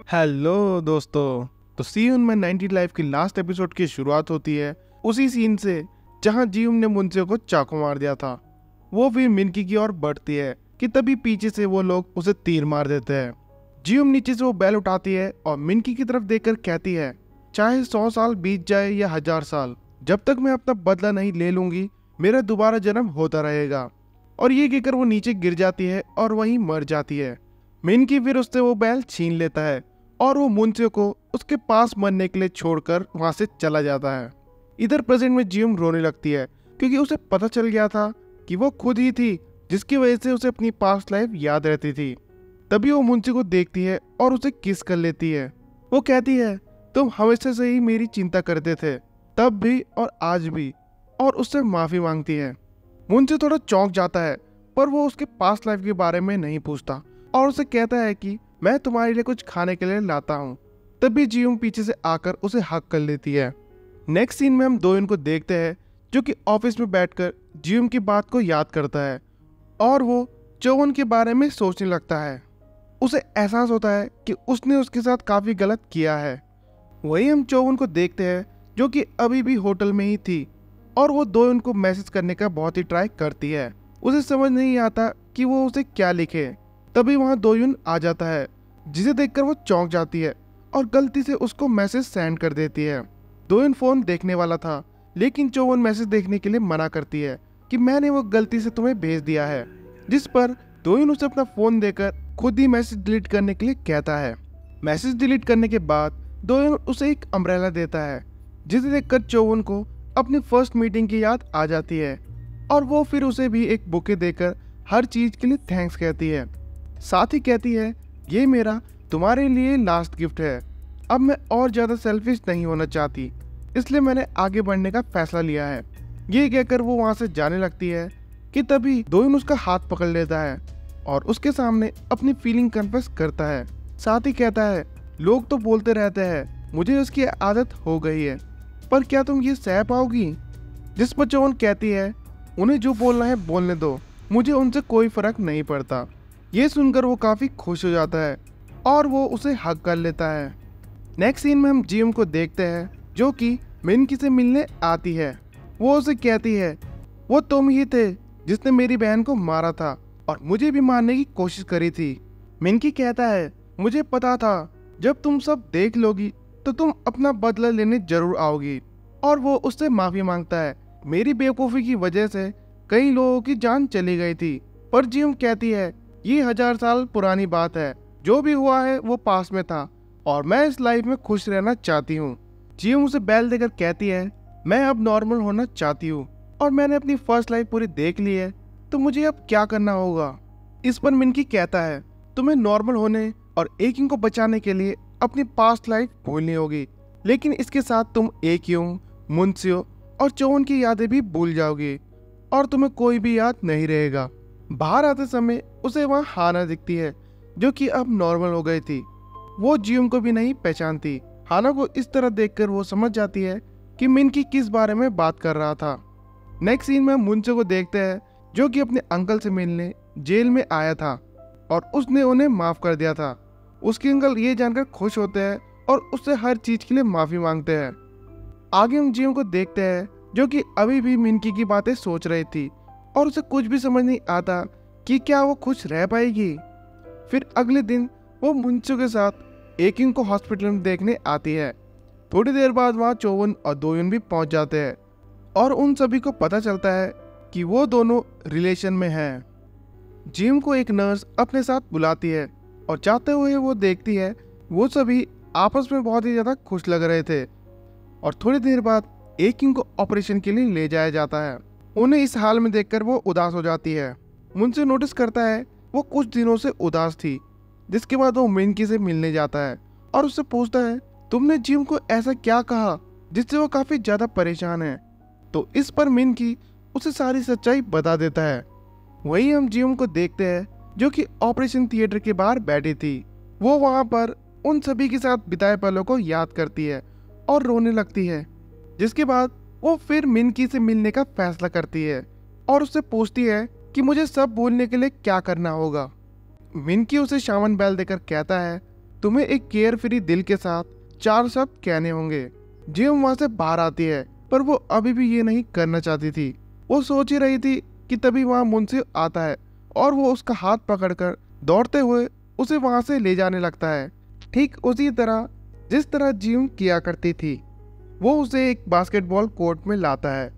Hello दोस्तों। तो scene में 90 लाइफ की लास्ट एपिसोड की शुरुआत होती है उसी सीन से जहां जीम ने मुंसे को चाकू मार दिया था। वो फिर मिनकी की ओर बढ़ती है कि तभी पीछे से वो लोग उसे तीर मार देते हैं। जीम नीचे से वो बैल उठाती है और मिनकी की तरफ देखकर कहती है, चाहे 100 साल बीत जाए या 1000 साल, जब तक मैं अपना बदला नहीं ले लूंगी मेरा दोबारा जन्म होता रहेगा। और ये कहकर वो नीचे गिर जाती है और वहीं मर जाती है। मिनकी फिर उससे वो बैल छीन लेता है और वो मुंसे को उसके पास मरने के लिए छोड़कर वहां से चला जाता है। इधर प्रेजेंट में जियम रोने लगती है क्योंकि उसे पता चल गया था कि वो खुद ही थी जिसकी वजह से उसे अपनी पास्ट लाइफ याद रहती थी। तभी वो मुंसे को देखती है और उसे किस कर लेती है। वो कहती है, तुम हमेशा से ही मेरी चिंता करते थे, तब भी और आज भी, और उससे माफी मांगती है। मुंसे थोड़ा चौंक जाता है पर वो उसके पास्ट लाइफ के बारे में नहीं पूछता और उसे कहता है कि मैं तुम्हारे लिए कुछ खाने के लिए लाता हूँ। तभी जियूम पीछे से आकर उसे हक कर लेती है। नेक्स्ट सीन में हम दोयन को देखते हैं जो कि ऑफिस में बैठकर जियूम की बात को याद करता है और वो चोवन के बारे में सोचने लगता है। उसे एहसास होता है कि उसने उसके साथ काफी गलत किया है। वहीं हम चोवन को देखते हैं जो कि अभी भी होटल में ही थी और वो दोयन को मैसेज करने का बहुत ही ट्राई करती है। उसे समझ नहीं आता कि वो उसे क्या लिखे। तभी वहां दोयुन आ जाता है जिसे देखकर वो चौंक जाती है और गलती से उसको मैसेज सेंड कर देती है। दोयुन फोन देखने वाला था लेकिन चोवन मैसेज देखने के लिए मना करती है कि मैंने वो गलती से तुम्हें भेज दिया है, जिस पर दोयुन उसे अपना फोन देकर खुद ही मैसेज डिलीट करने के लिए कहता है। मैसेज डिलीट करने के बाद दोयुन उसे एक अम्ब्रेला देता है जिसे देखकर चोवन को अपनी फर्स्ट मीटिंग की याद आ जाती है और वो फिर उसे भी एक बुके देकर हर चीज के लिए थैंक्स कहती है। साथ ही कहती है, ये मेरा तुम्हारे लिए लास्ट गिफ्ट है। अब मैं और ज्यादा सेल्फिश नहीं होना चाहती, इसलिए मैंने आगे बढ़ने का फैसला लिया है। ये कहकर वो वहां से जाने लगती है कि तभी दोयुन उसका हाथ पकड़ लेता है और उसके सामने अपनी फीलिंग कन्फेस करता है। साथ ही कहता है, लोग तो बोलते रहते हैं मुझे उसकी आदत हो गई है, पर क्या तुम ये सह पाओगी? जिस पर चोवन कहती है, उन्हें जो बोलना है बोलने दो, मुझे उनसे कोई फर्क नहीं पड़ता। ये सुनकर वो काफी खुश हो जाता है और वो उसे हक कर लेता है। नेक्स्ट सीन में हम जियम को देखते हैं जो कि मिनकी से मिलने आती है। वो उसे कहती है, वो तुम ही थे जिसने मेरी बहन को मारा था और मुझे भी मारने की कोशिश करी थी। मिनकी कहता है, मुझे पता था जब तुम सब देख लोगी तो तुम अपना बदला लेने जरूर आओगी। और वो उससे माफी मांगता है, मेरी बेवकूफ़ी की वजह से कई लोगों की जान चली गई थी। पर जियम कहती है, ये 1000 साल पुरानी बात है, जो भी हुआ है वो पास में था और मैं इस लाइफ में खुश रहना चाहती हूँ। जियम उसे बैल देकर कहती है, मैं अब नॉर्मल होना चाहती हूँ और मैंने अपनी फर्स्ट लाइफ पूरी देख ली है, तो मुझे अब क्या करना होगा? इस पर मिनकी कहता है, तुम्हें नॉर्मल होने और एकिंग को बचाने के लिए अपनी पास्ट लाइफ भूलनी होगी, लेकिन इसके साथ तुम एकिंग, मुंसियो और चोवन की यादें भी भूल जाओगी और तुम्हें कोई भी याद नहीं रहेगा। बाहर आते समय उसे वहाँ हाना दिखती है जो कि अब नॉर्मल हो गई थी। वो जियम को भी नहीं पहचानती। हाना को इस तरह देखकर वो समझ जाती है कि मिनकी किस बारे में बात कर रहा था। नेक्स्ट सीन में हम मुंसे को देखते हैं जो कि अपने अंकल से मिलने जेल में आया था और उसने उन्हें माफ कर दिया था। उसके अंकल ये जानकर खुश होते हैं और उससे हर चीज के लिए माफी मांगते हैं। आगे हम जियम को देखते हैं जो कि अभी भी मिनकी की बातें सोच रही थी और उसे कुछ भी समझ नहीं आता कि क्या वो खुश रह पाएगी। फिर अगले दिन वो मुंसो के साथ एकिंग को हॉस्पिटल में देखने आती है। थोड़ी देर बाद वहाँ चोवन और दोयुन भी पहुंच जाते हैं और उन सभी को पता चलता है कि वो दोनों रिलेशन में हैं। जिम को एक नर्स अपने साथ बुलाती है और जाते हुए वो देखती है वो सभी आपस में बहुत ही ज्यादा खुश लग रहे थे और थोड़ी देर बाद एकिंग को ऑपरेशन के लिए ले जाया जाता है। उन्हें इस हाल में देखकर वो उदास हो जाती है। मुंसे नोटिस करता है वो कुछ दिनों से उदास थी, जिसके बाद वो मिनकी से मिलने जाता है और उससे पूछता है, तुमने जिम को ऐसा क्या कहा जिससे वो काफी ज्यादा परेशान है? तो इस पर मिनकी उसे सारी सच्चाई बता देता है। वहीं हम जिम को देखते हैं जो कि ऑपरेशन थिएटर के बाहर बैठी थी। वो वहां पर उन सभी के साथ बिताए पलों को याद करती है और रोने लगती है, जिसके बाद वो फिर मिनकी से मिलने का फैसला करती है और उससे पूछती है कि मुझे सब भूलने के लिए क्या करना होगा। मिनकी उसे शामन बैल देकर कहता है, तुम्हें एक केयर फ्री दिल के साथ 4 शब्द कहने होंगे। जियोंग वहां से बाहर आती है, पर वो अभी भी ये नहीं करना चाहती थी। वो सोच ही रही थी कि तभी वहां मुंशी आता है और वो उसका हाथ पकड़कर दौड़ते हुए उसे वहां से ले जाने लगता है, ठीक उसी तरह जिस तरह जियोंग किया करती थी। वो उसे एक बास्केटबॉल कोर्ट में लाता है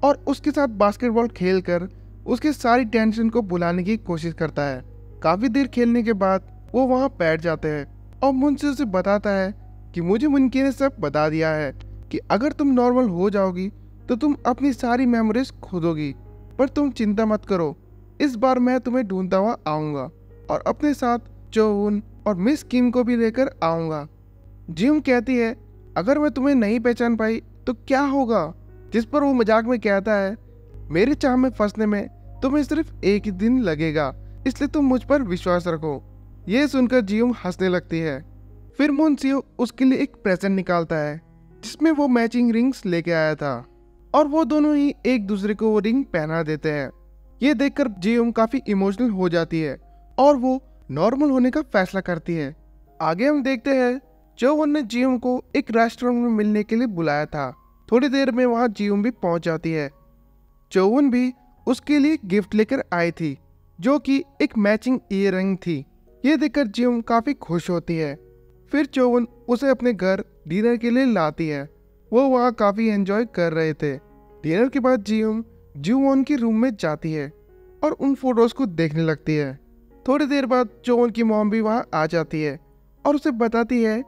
और उसके साथ बास्केटबॉल खेलकर उसकी सारी टेंशन को भुलाने की कोशिश करता है। काफी देर खेलने के बाद वो वहां बैठ जाते हैं और मुंशी उसे बताता है कि मुझे मुनकी ने सब बता दिया है कि अगर तुम नॉर्मल हो जाओगी तो तुम अपनी सारी मेमोरीज खो दोगी, पर तुम चिंता मत करो, इस बार मैं तुम्हें ढूंढता हुआ आऊंगा और अपने साथ चोउन और मिस किम को भी लेकर आऊंगा। जियोंग कहती है अगर मैं तुम्हें नहीं पहचान पाई तो क्या होगा, जिस पर वो मजाक में कहता है मेरे चाह में फंसने में तुम्हें सिर्फ एक ही दिन लगेगा, इसलिए तुम मुझ पर विश्वास रखो। ये सुनकर जियोंग हंसने लगती है। फिर मुनसियो उसके लिए एक प्रेजेंट निकालता है जिसमें वो मैचिंग रिंग्स लेके आया था और वो दोनों ही एक दूसरे को वो रिंग पहना देते हैं। ये देखकर जियोंग काफी इमोशनल हो जाती है और वो नॉर्मल होने का फैसला करती है। आगे हम देखते हैं चोवन ने जियोंग को एक रेस्टोरेंट में मिलने के लिए बुलाया था। थोड़ी देर में वहां जियोंग भी पहुंच जाती है। चोवन भी उसके लिए गिफ्ट लेकर आई थी जो कि एक मैचिंग ईयररिंग थी। ये देखकर जियोंग काफी खुश होती है। फिर चोवन उसे अपने घर डिनर के लिए लाती है। वो वहाँ काफी एंजॉय कर रहे थे। डिनर के बाद जियोंग जुवॉन के रूम में जाती है और उन फोटोज को देखने लगती है। थोड़ी देर बाद चोवन की मॉम भी वहाँ आ जाती है और उसे बताती है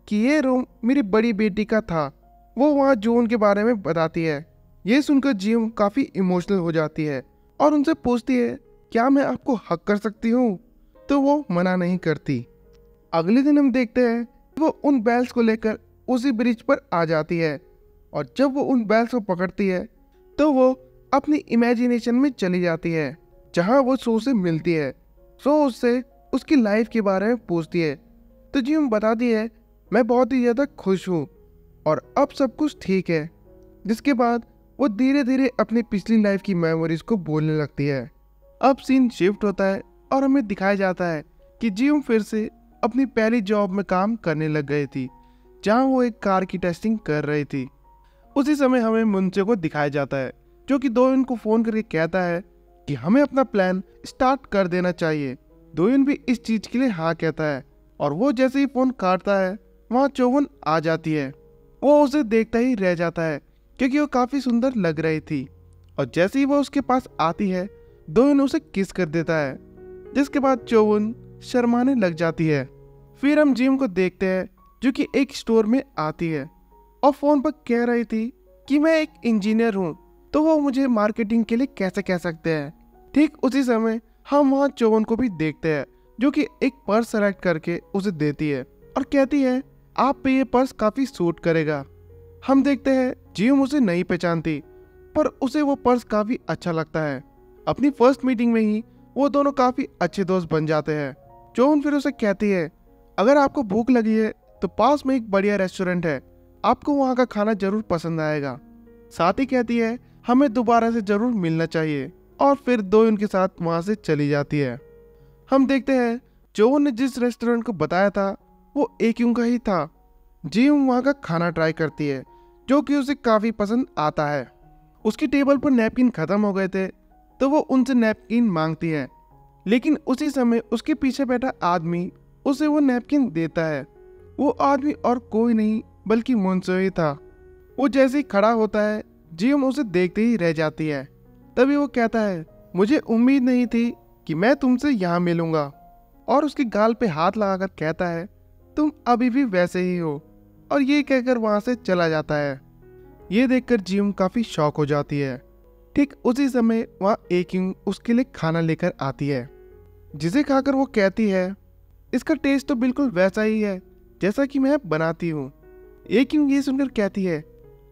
कि ये रूम मेरी बड़ी बेटी का था। वो वहाँ जुवॉन के बारे में बताती है। ये सुनकर जियोंग काफी इमोशनल हो जाती है और उनसे पूछती है क्या मैं आपको हक कर सकती हूँ, तो वो मना नहीं करती। अगले दिन हम देखते हैं वो उन बैल्स को लेकर उसी ब्रिज पर आ जाती है और जब वो उन बैल्स को पकड़ती है तो वो अपनी इमेजिनेशन में चली जाती है जहां वो सो से मिलती है। सो उससे उसकी लाइफ के बारे में पूछती है तो जियोंग बताती है मैं बहुत ही ज़्यादा खुश हूँ और अब सब कुछ ठीक है। जिसके बाद वो धीरे धीरे अपनी पिछली लाइफ की मेमोरीज को बोलने लगती है। अब सीन शिफ्ट होता है और हमें दिखाया जाता है कि जियोंग फिर से अपनी पहली जॉब में काम करने लग गई थी जहां वो एक कार की टेस्टिंग कर रही थी। उसी समय हमें मुंशी को दिखाया जाता है जो कि दोयुन को फोन करके कहता है कि हमें अपना प्लान स्टार्ट कर देना चाहिए। दोयुन भी इस चीज के लिए हाँ कहता है और वो जैसे ही फोन काटता है वहाँ चोवन आ जाती है। वो उसे देखता ही रह जाता है क्योंकि वो काफी सुंदर लग रही थी और जैसे ही वो उसके पास आती है दोयुन उसे किस कर देता है, जिसके बाद चोवन शर्माने लग जाती है। फिर हम जियोंग को देखते हैं जो कि एक स्टोर में आती है और फोन पर कह रही थी कि मैं एक इंजीनियर हूँ तो वो मुझे मार्केटिंग के लिए कैसे कह सकते हैं। ठीक उसी समय हम वहाँ चोवन को भी देखते हैं जो कि एक पर्स सेलेक्ट करके उसे देती है और कहती है आप पे ये पर्स काफी सूट करेगा। हम देखते हैं जियोंग उसे नहीं पहचानती पर उसे वो पर्स काफी अच्छा लगता है। अपनी फर्स्ट मीटिंग में ही वो दोनों काफी अच्छे दोस्त बन जाते हैं। चोवन फिर उसे कहती है अगर आपको भूख लगी है तो पास में एक बढ़िया रेस्टोरेंट है, आपको वहाँ का खाना जरूर पसंद आएगा। साथ ही कहती है हमें दोबारा से जरूर मिलना चाहिए और फिर दोयुन के साथ वहाँ से चली जाती है। हम देखते हैं चोवन ने जिस रेस्टोरेंट को बताया था वो एक्युंग का ही था। जियोंग वहाँ का खाना ट्राई करती है जो कि उसे काफी पसंद आता है। उसकी टेबल पर नैपकिन खत्म हो गए थे तो वो उनसे नैपकिन मांगती है, लेकिन उसी समय उसके पीछे बैठा आदमी उसे वो नैपकिन देता है। वो आदमी और कोई नहीं बल्कि मुंशी ही था। वो जैसे ही खड़ा होता है जियोंग उसे देखते ही रह जाती है। तभी वो कहता है मुझे उम्मीद नहीं थी कि मैं तुमसे यहाँ मिलूंगा, और उसके गाल पे हाथ लगाकर कहता है तुम अभी भी वैसे ही हो, और ये कहकर वहां से चला जाता है। ये देखकर जियोंग काफी शॉक हो जाती है। ठीक उसी समय वहाँ एक्युंग उसके लिए खाना लेकर आती है जिसे खाकर वो कहती है इसका टेस्ट तो बिल्कुल वैसा ही है जैसा कि मैं बनाती हूँ। एक्युंग ये सुनकर कहती है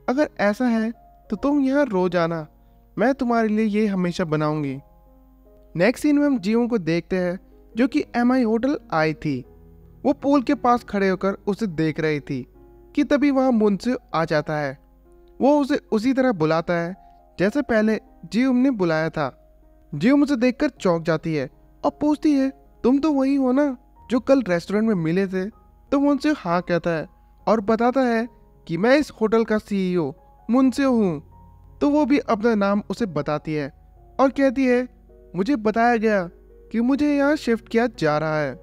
अगर ऐसा है तो तुम यहाँ रोज आना, मैं तुम्हारे लिए ये हमेशा बनाऊंगी। नेक्स्ट सीन में हम जियोंग को देखते हैं जो कि MI होटल आई थी। वो पूल के पास खड़े होकर उसे देख रही थी कि तभी वहाँ मुंशी आ जाता है। वो उसे उसी तरह बुलाता है जैसे पहले जियोंग ने बुलाया था। जियोंग उसे देखकर चौंक जाती है और पूछती है तुम तो वही हो ना जो कल रेस्टोरेंट में मिले थे तो मुंसे हाँ कहता है और बताता है कि मैं इस होटल का सीईओ मुंसे हूँ। तो वो भी अपना नाम उसे बताती है और कहती है मुझे बताया गया कि मुझे यहाँ शिफ्ट किया जा रहा है।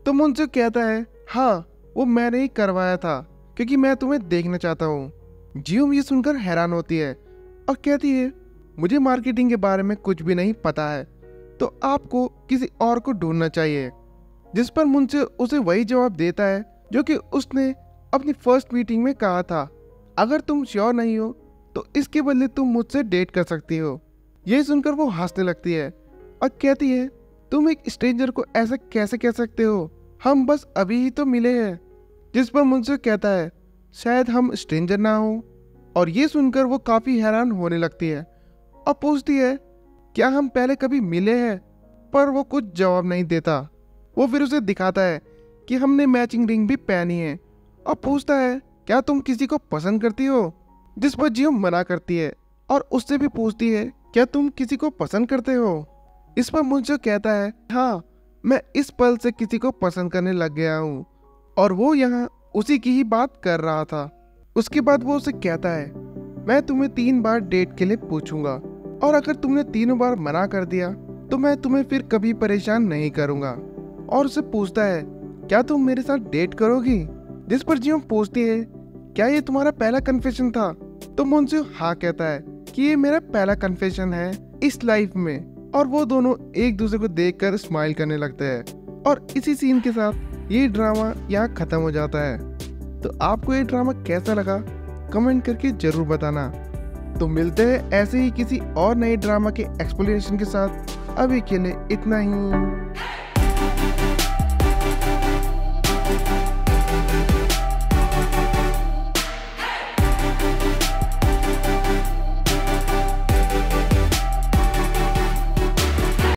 तो मुंसे कहता है हाँ वो मैंने ही करवाया था क्योंकि मैं तुम्हें देखना चाहता हूँ। जियोम ये सुनकर हैरान होती है और कहती है मुझे मार्केटिंग के बारे में कुछ भी नहीं पता है, तो आपको किसी और को ढूंढना चाहिए। जिस पर मुंसे उसे वही जवाब देता है जो कि उसने अपनी फर्स्ट मीटिंग में कहा था, अगर तुम श्योर नहीं हो तो इसके बदले तुम मुझसे डेट कर सकती हो। यह सुनकर वो हंसने लगती है और कहती है तुम एक स्ट्रेंजर को ऐसा कैसे कह सकते हो, हम बस अभी ही तो मिले हैं। जिस पर मुंसे कहता है शायद हम स्ट्रेंजर ना हो। और ये सुनकर वो काफी हैरान होने लगती है और पूछती है क्या हम पहले कभी मिले हैं, पर वो कुछ जवाब नहीं देता। वो फिर उसे दिखाता है कि हमने मैचिंग रिंग भी पहनी है और पूछता है क्या तुम किसी को पसंद करती हो। जिस पर जियोम मना करती है और उससे भी पूछती है क्या तुम किसी को पसंद करते हो। इस पर मुंसे कहता है हाँ मैं इस पल से किसी को पसंद करने लग गया हूँ, और वो यहाँ उसी की ही बात कर रहा था। उसके बाद वो उसे कहता है मैं तुम्हें 3 बार डेट के लिए पूछूंगा और अगर तुमने तीनों बार मना कर दिया तो मैं तुम्हें फिर कभी परेशान नहीं करूंगा। और उसे पूछता है क्या तुम मेरे साथ डेट करोगी। जिस पर जियोम पूछती है क्या ये तुम्हारा पहला कन्फेशन था। तो मुंसे हाँ कहता है कि ये मेरा पहला कन्फेशन है इस लाइफ में। और वो दोनों एक दूसरे को देखकर स्माइल करने लगते हैं और इसी सीन के साथ ये ड्रामा यहाँ खत्म हो जाता है। तो आपको ये ड्रामा कैसा लगा कमेंट करके जरूर बताना। तो मिलते हैं ऐसे ही किसी और नए ड्रामा के एक्सप्लेनेशन के साथ। अभी के लिए इतना ही।